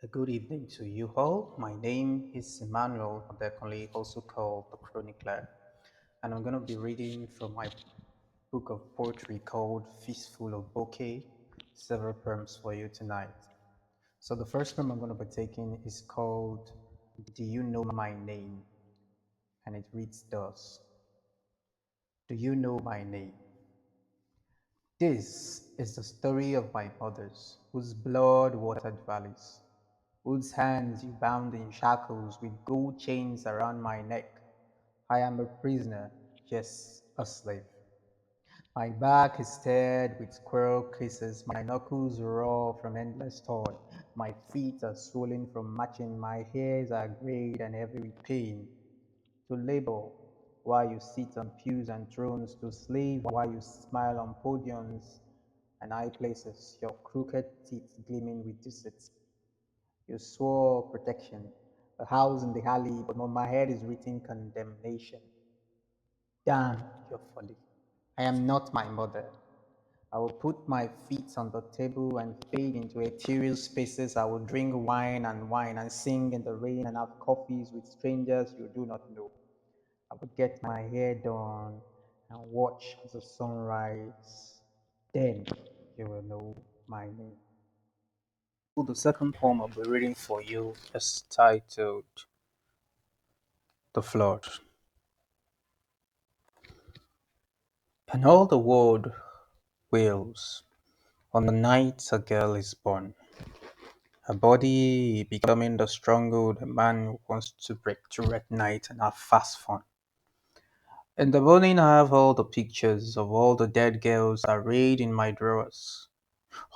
A good evening to you all. My name is Emmanuel Odekunle, also called the Chronicler, and I'm going to be reading from my book of poetry called Fistful of Bokeh, several poems for you tonight. So the first poem I'm going to be taking is called Do You Know My Name? And it reads thus. Do you know my name? This is the story of my mothers, whose blood watered valleys, whose hands you bound in shackles with gold chains around my neck. I am a prisoner, yes, a slave. My back is stared with squirrel kisses, my knuckles raw from endless toil. My feet are swollen from marching, my hairs are grayed and heavy with pain. To labor while you sit on pews and thrones, to slave while you smile on podiums and high places, your crooked teeth gleaming with deceit. You swore protection, a house in the alley, but on my head is written condemnation. Damn your folly. I am not my mother. I will put my feet on the table and fade into ethereal spaces. I will drink wine and sing in the rain and have coffees with strangers you do not know. I will get my hair done and watch the sunrise. Then you will know my name. Well, the second poem I'll be reading for you is titled The Flood. And all the world wails on the night a girl is born, her body becoming the stronghold a man wants to break through at night and have fast fun. In the morning, I have all the pictures of all the dead girls arrayed in my drawers,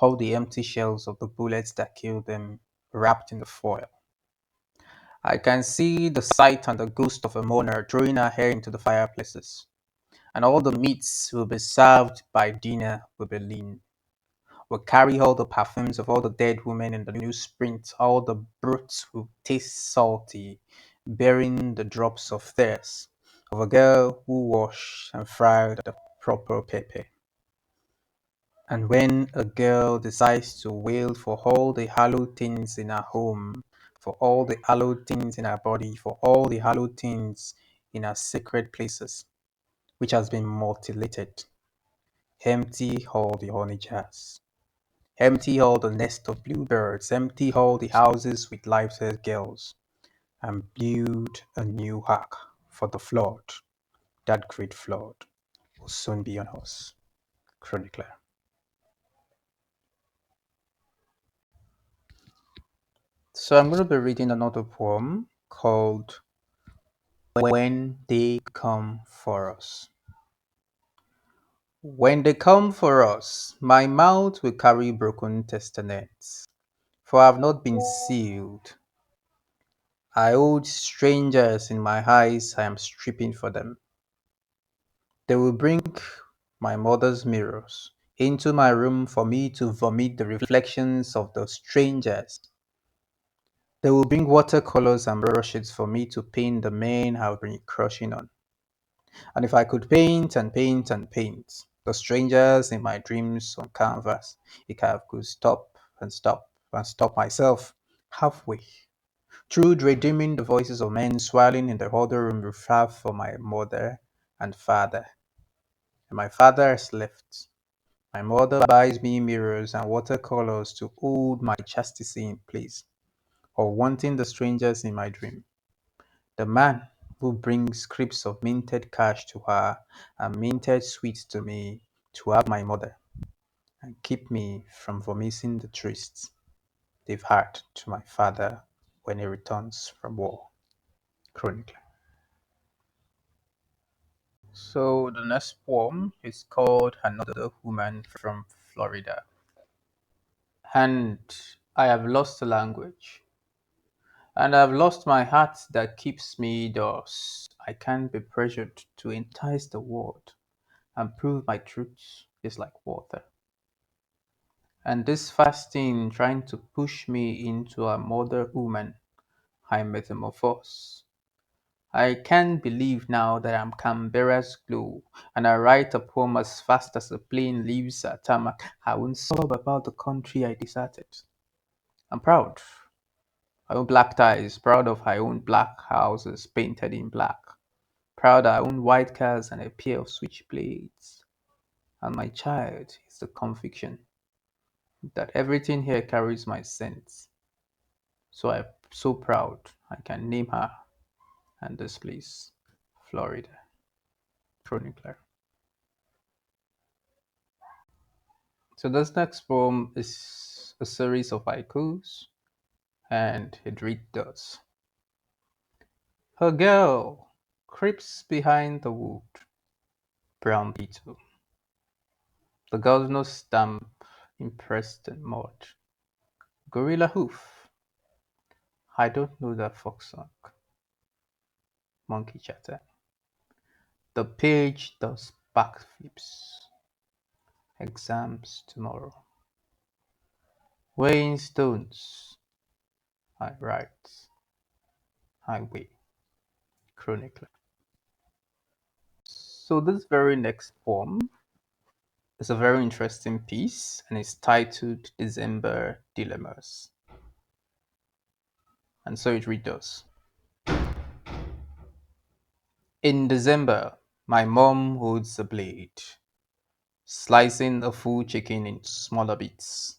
all the empty shells of the bullets that killed them wrapped in the foil. I can see the sight and the ghost of a mourner throwing her hair into the fireplaces, and all the meats will be served by dinner will be lean. Will carry all the perfumes of all the dead women in the newsprint. All the brutes will taste salty, bearing the drops of thirst of a girl who washed and fried the proper pepper. And when a girl decides to wail for all the hallowed things in her home, for all the hallowed things in her body, for all the hallowed things in her sacred places, which has been mutilated, empty all the honey jars. Empty all the nest of bluebirds, empty all the houses with live girls, and build a new ark for the flood. That great flood will soon be on us. Chronicler. So I'm going to be reading another poem called When They Come For Us. When they come for us, my mouth will carry broken testaments, for I have not been sealed. I hold strangers in my eyes, I am stripping for them. They will bring my mother's mirrors into my room for me to vomit the reflections of the strangers. They will bring watercolors and brushes for me to paint the men I've been crushing on. And if I could paint and paint and paint the strangers in my dreams on canvas, if I could stop and stop and stop myself halfway through redeeming the voices of men swirling in the other room reserved for my mother and father. And my father has left. My mother buys me mirrors and watercolors to hold my chastity in place, or wanting the strangers in my dream. The man who brings scripts of minted cash to her and minted sweets to me to have my mother and keep me from vomiting the trysts they've had to my father when he returns from war. Chronicler. So the next poem is called Another Woman from Florida. And I have lost the language. And I've lost my heart that keeps me thus. I can't be pressured to entice the world and prove my truth is like water. And this fasting trying to push me into a mother woman, I metamorphose. I can't believe now that I'm Canberra's glow, and I write a poem as fast as a plane leaves a tarmac. I won't sob about the country I deserted. I'm proud. I own black ties, proud of I own black houses painted in black. Proud I own white cars and a pair of switchblades. And my child is the conviction that everything here carries my scent. So I'm so proud I can name her and this place, Florida. Chronicler. So this next poem is a series of haikus and it reads thus. Her girl creeps behind the wood, brown beetle. The gardener's stamp impressed in mud. Gorilla hoof. I don't know that fox song. Monkey chatter. The page does backflips. Exams tomorrow. Weighing stones. I write. I weigh. Chronicler. So this very next poem is a very interesting piece and it's titled December Dilemmas. And so it reads thus. In December, my mom holds a blade, slicing a full chicken into smaller bits,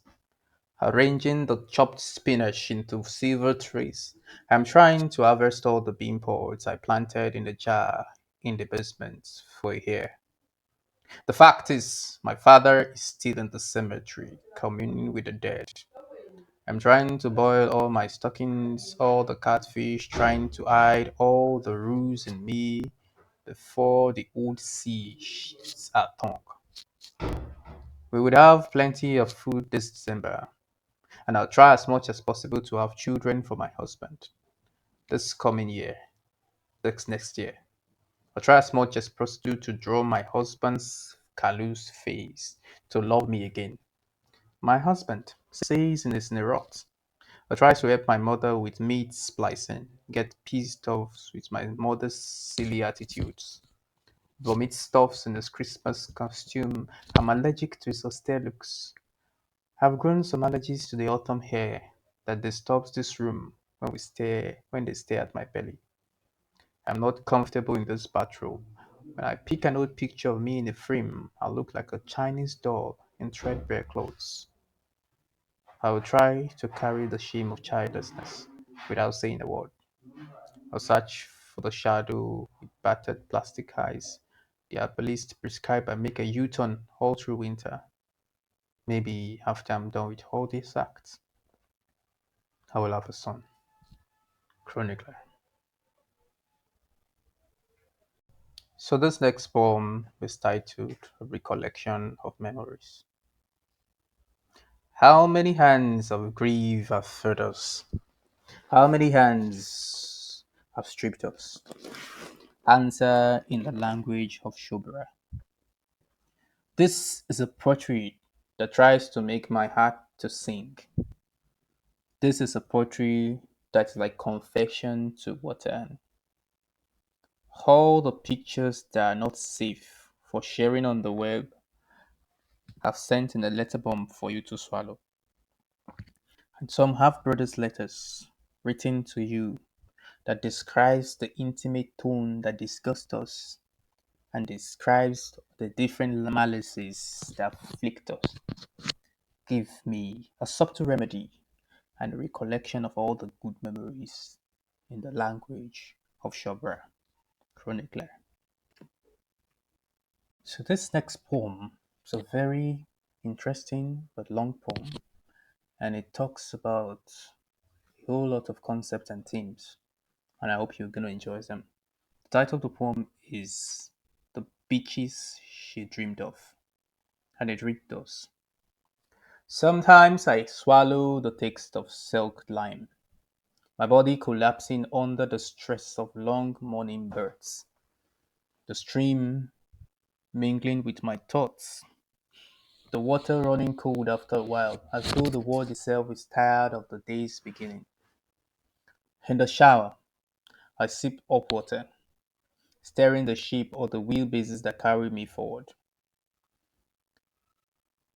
arranging the chopped spinach into silver trays. I'm trying to harvest all the bean pods I planted in the jar in the basement for a year. The fact is, my father is still in the cemetery, communing with the dead. I'm trying to boil all my stockings, all the catfish, trying to hide all the ruse in me before the old sea sheds our tongue. We would have plenty of food this December, and I'll try as much as possible to have children for my husband this coming year, next year. I'll try as much as possible to draw my husband's callous face to love me again. My husband says in his narrate, I try to help my mother with meat splicing, get pissed off with my mother's silly attitudes, vomit stuffs in his Christmas costume. I'm allergic to his austere looks. I've grown some allergies to the autumn air that disturbs this room when they stare at my belly. I'm not comfortable in this bathrobe. When I pick an old picture of me in a frame, I look like a Chinese doll in threadbare clothes. I will try to carry the shame of childlessness without saying a word. I'll search for the shadow with battered plastic eyes. The herbalist prescribe I make a U-turn all through winter. Maybe after I'm done with all these acts, I will have a son. Chronicler. So this next poem is titled A Recollection of Memories. How many hands of grief have fed us? How many hands have stripped us? Answer in the language of Shobra. This is a portrait that tries to make my heart to sing. This is a poetry that's like confession to water. All the pictures that are not safe for sharing on the web have sent in a letter bomb for you to swallow. And some have brothers' letters written to you that describes the intimate tone that disgusts us and describes the different malices that afflict us. Give me a subtle remedy and a recollection of all the good memories in the language of Shobra Chronicler. So this next poem is a very interesting but long poem and it talks about a whole lot of concepts and themes and I hope you're going to enjoy them. The title of the poem is The Beaches She Dreamed of and it reads thus. Sometimes I swallow the taste of silk lime, my body collapsing under the stress of long morning birds, the stream mingling with my thoughts, the water running cold after a while, as though the world itself is tired of the day's beginning. In the shower, I sip up water, steering the ship or the wheelbases that carry me forward.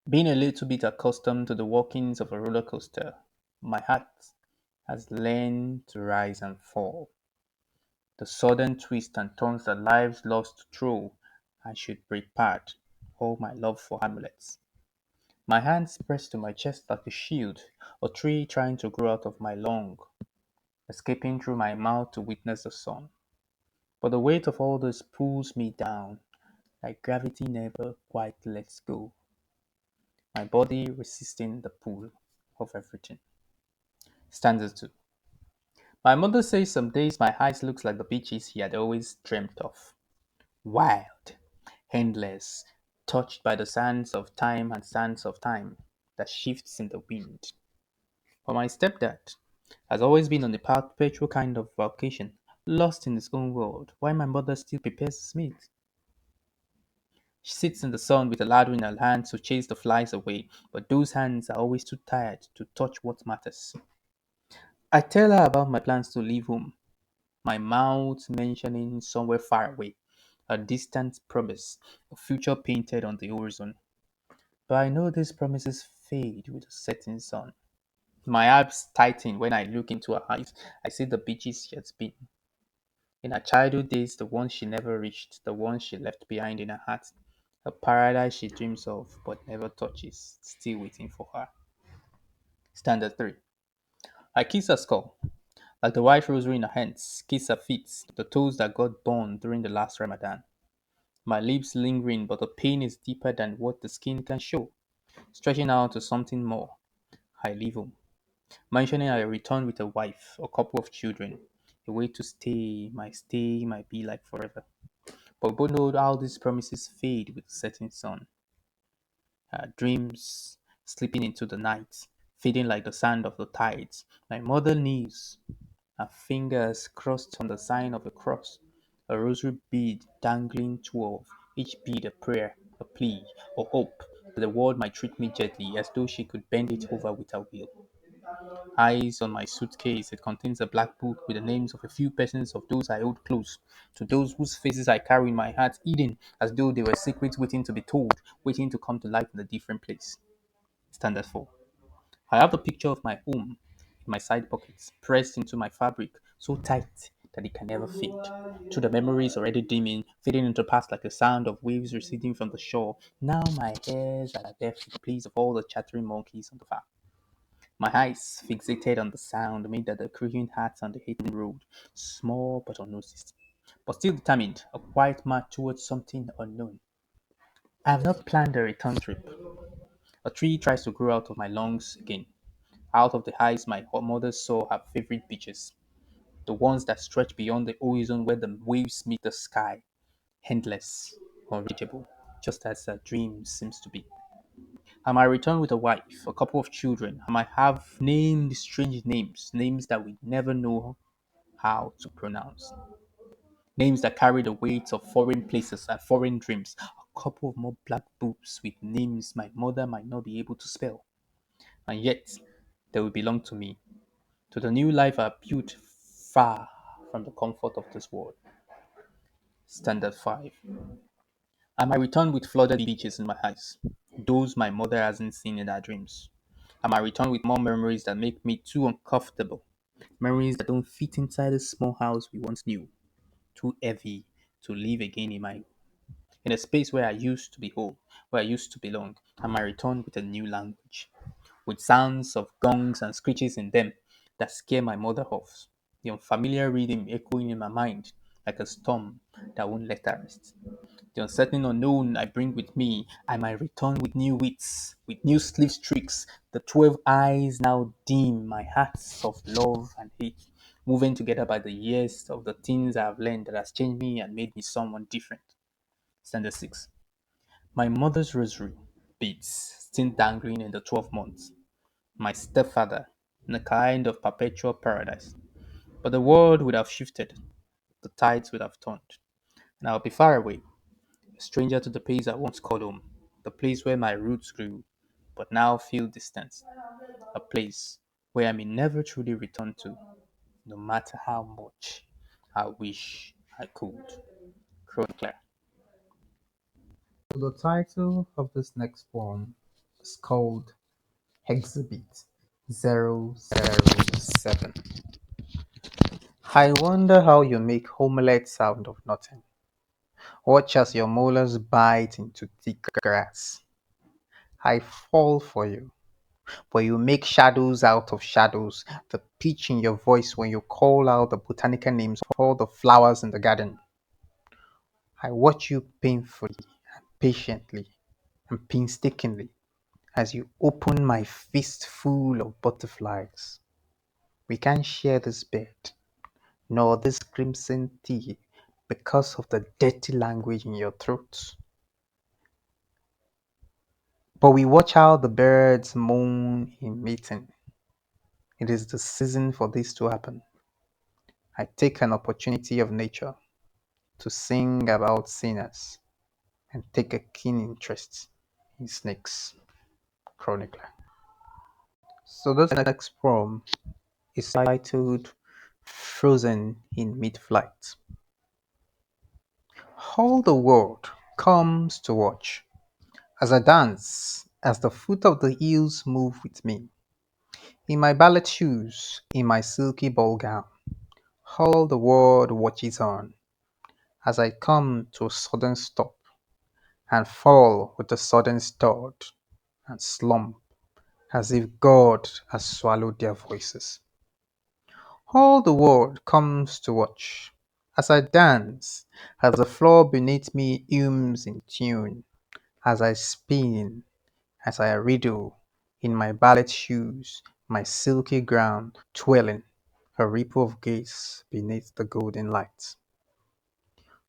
Being a little bit accustomed to the workings of a roller coaster, my heart has learned to rise and fall. The sudden twists and turns that life loves to throw, I should break part. All my love for amulets. My hands pressed to my chest like a shield, a tree trying to grow out of my lung, escaping through my mouth to witness the sun. But the weight of all this pulls me down, like gravity never quite lets go, my body resisting the pull of everything. Stanza 2. My mother says some days my eyes looks like the beaches he had always dreamt of. Wild, endless, touched by the sands of time and sands of time that shifts in the wind. But my stepdad has always been on a perpetual kind of vacation, lost in his own world, while my mother still prepares his meat. She sits in the sun with a ladder in her hands to chase the flies away, but those hands are always too tired to touch what matters. I tell her about my plans to leave home, my mouth mentioning somewhere far away, a distant promise, a future painted on the horizon. But I know these promises fade with the setting sun. My abs tighten when I look into her eyes. I see the beaches she has been. In her childhood days, the ones she never reached, the ones she left behind in her heart. A paradise she dreams of but never touches, still waiting for her. Standard 3. I kiss her skull, like the white rosary in her hands, kiss her feet, the toes that got burned during the last Ramadan. My lips lingering, but the pain is deeper than what the skin can show, stretching out to something more. I leave home, mentioning I return with a wife, a couple of children, a way to stay might be like forever. But we both know how these promises fade with the setting sun. Dreams slipping into the night, fading like the sand of the tides. My mother knees, her fingers crossed on the sign of a cross, a rosary bead dangling 12, each bead a prayer, a plea, a hope that the world might treat me gently as though she could bend it over with her will. Eyes on my suitcase, it contains a black book with the names of a few persons of those I hold close, to those whose faces I carry in my heart, hidden as though they were secrets waiting to be told, waiting to come to life in a different place. Standard 4. I have the picture of my home in my side pockets, pressed into my fabric, so tight that it can never fade. To the memories already dimming, fading into past like the sound of waves receding from the shore, now my ears are deaf to the pleas of all the chattering monkeys on the farm. My eyes fixated on the sound made at the creaking hearts on the hating road, small but unnoticed, but still determined, a quiet march towards something unknown. I have not planned a return trip. A tree tries to grow out of my lungs again, out of the heights my mother saw her favorite beaches, the ones that stretch beyond the horizon where the waves meet the sky, endless, unreachable, just as a dream seems to be. I might return with a wife, a couple of children. I might have named strange names, names that we never know how to pronounce, names that carry the weight of foreign places and foreign dreams. A couple of more black books with names my mother might not be able to spell, and yet they will belong to me, to the new life I built far from the comfort of this world. Standard 5. I might return with flooded beaches in my eyes, those my mother hasn't seen in her dreams. I might return with more memories that make me too uncomfortable, memories that don't fit inside the small house we once knew, too heavy to live again in a space where I used to be whole, where I used to belong. I might return with a new language, with sounds of gongs and screeches in them that scare my mother off, the unfamiliar rhythm echoing in my mind like a storm that won't let her rest. The uncertain unknown I bring with me, I might return with new wits, with new sleep streaks, the 12 eyes now dim, my hearts of love and hate, moving together by the years of the things I have learned that has changed me and made me someone different. Standard 6. My mother's rosary beads still dangling in the 12 months. My stepfather in a kind of perpetual paradise. But the world would have shifted, the tides would have turned, and I would be far away, a stranger to the place I once called home, the place where my roots grew, but now feel distant, a place where I may never truly return to, no matter how much I wish I could. Chronicler. The title of this next poem is called Exhibit 007. 7. I wonder how you make omelette out of nothing. Watch as your molars bite into thick grass. I fall for you, but you make shadows out of shadows, the pitch in your voice when you call out the botanical names of all the flowers in the garden. I watch you painfully and patiently and painstakingly as you open my fist full of butterflies. We can't share this bed, nor this crimson tea, because of the dirty language in your throat. But we watch how the birds moan in mating. It is the season for this to happen. I take an opportunity of nature to sing about sinners and take a keen interest in snakes. Chronicler. So this next poem is titled Frozen in Mid-Flight. All the world comes to watch as I dance, as the foot of the hills move with me. In my ballet shoes, in my silky ball gown, all the world watches on as I come to a sudden stop and fall with a sudden start and slump as if God has swallowed their voices. All the world comes to watch as I dance, as the floor beneath me hums in tune, as I spin, as I riddle in my ballet shoes, my silky gown twirling, a ripple of gaze beneath the golden light.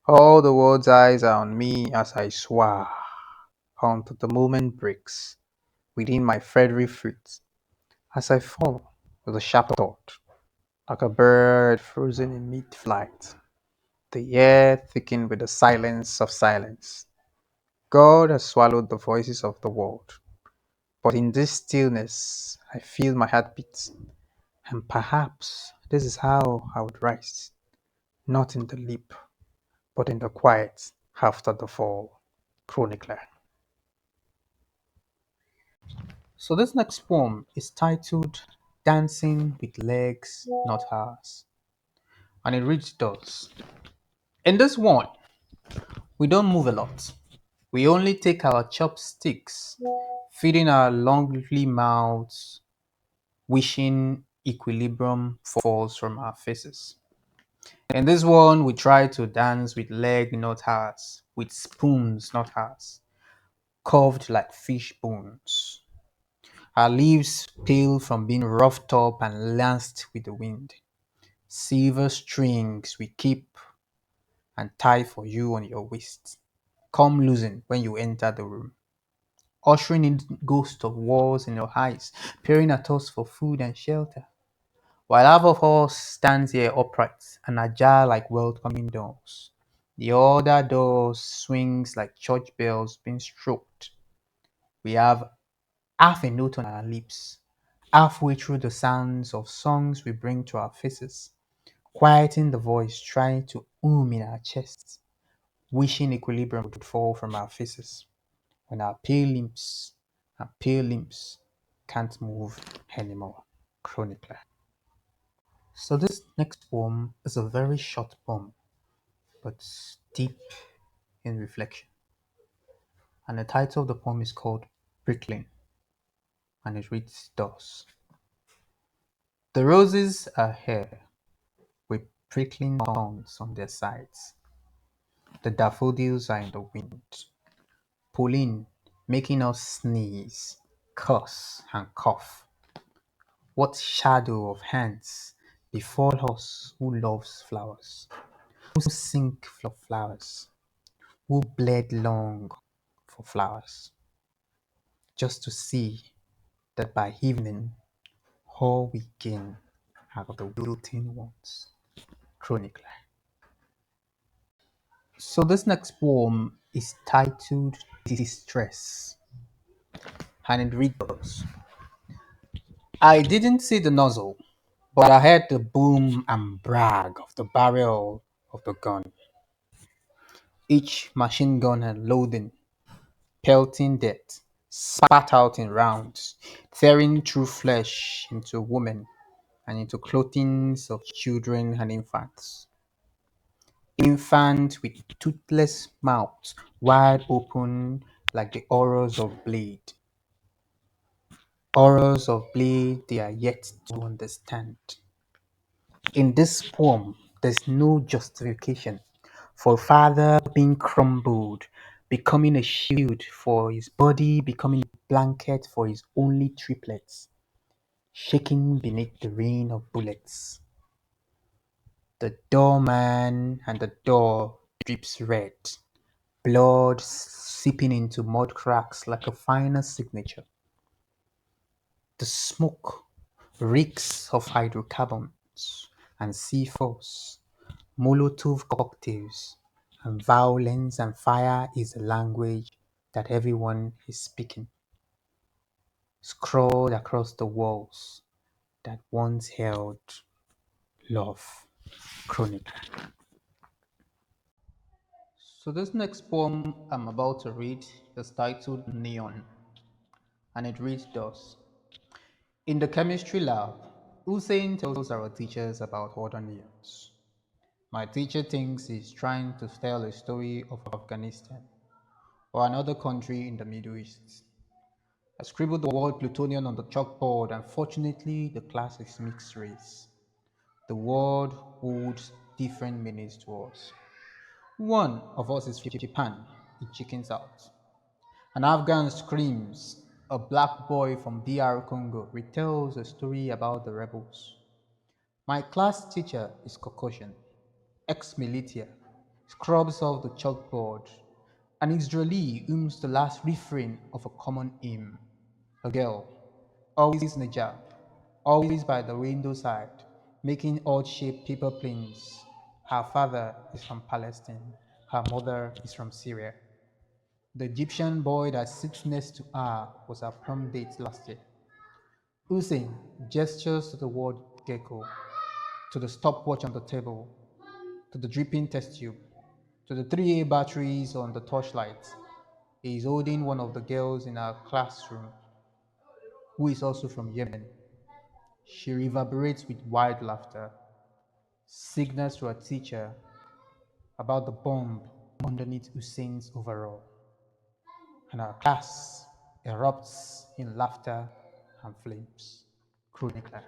All the world's eyes are on me as I soar until the moment breaks within my feathery feet, as I fall with a sharp thought, like a bird frozen in mid-flight. The air thickened with the silence of silence. God has swallowed the voices of the world, but in this stillness I feel my heart beat, and perhaps this is how I would rise, not in the leap, but in the quiet after the fall. Chronicler. So this next poem is titled Dancing with Legs Not Ours, and it reads thus. In this one, we don't move a lot. We only take our chopsticks, feeding our lonely mouths, wishing equilibrium falls from our faces. In this one, we try to dance with leg not ours, with spoons not ours, curved like fish bones. Our leaves pale from being roughed up and lanced with the wind. Silver strings we keep and tie for you on your waist. Come loosen when you enter the room, ushering in ghosts of wars in your eyes, peering at us for food and shelter. While half of us stands here upright and ajar like welcoming doors. The other door swings like church bells being stroked. We have half a note on our lips, halfway through the sounds of songs we bring to our faces, quieting the voice trying to in our chests, wishing equilibrium would fall from our faces when our pale limbs can't move anymore. Chronicler. So this next poem is a very short poem, but deep in reflection. And the title of the poem is called Prickling, and it reads thus. The roses are here with prickling thorns on their sides. The daffodils are in the wind, pulling, making us sneeze, curse, and cough. What shadow of hands befall us who loves flowers, who sink for flowers, who bled long for flowers, just to see that by evening all we gain are the wilting ones. Chronicler. So this next poem is titled Distress, and it reads, I didn't see the nozzle, but I heard the boom and brag of the barrel of the gun. Each machine gun and loading, pelting death, spat out in rounds, tearing through flesh into women, and into clothings of children and infants. Infants with toothless mouths wide open like the horrors of Blade. Horrors of Blade they are yet to understand. In this poem, there's no justification for father being crumbled, becoming a shield for his body, becoming a blanket for his only triplets, shaking beneath the rain of bullets. The doorman and the door drips red, blood seeping into mud cracks like a final signature. The smoke reeks of hydrocarbons and C4s, Molotov cocktails, and violence and fire is the language that everyone is speaking, scrawled across the walls that once held love. Chronicle. So this next poem I'm about to read is titled Neon, and it reads thus. In the chemistry lab, Hussein tells our teachers about water neons. My teacher thinks he's trying to tell a story of Afghanistan or another country in the Middle East. I scribbled the word plutonium on the chalkboard, and fortunately, the class is mixed race. The word holds different meanings to us. One of us is Japan, it chickens out. An Afghan screams. A black boy from DR Congo retells a story about the rebels. My class teacher is Caucasian, ex-militia, scrubs off the chalkboard. An Israeli hums the last refrain of a common hymn. A girl, always in a hijab, always by the window side, making odd-shaped paper planes. Her father is from Palestine. Her mother is from Syria. The Egyptian boy that sits next to her was her prom date last year. Hussein gestures to the word gecko, to the stopwatch on the table, to the dripping test tube, to the 3A batteries on the torchlight. He is holding one of the girls in our classroom, who is also from Yemen. She reverberates with wild laughter, signals to her teacher about the bomb underneath Hussein's overall, and our class erupts in laughter and flames. Chronicler.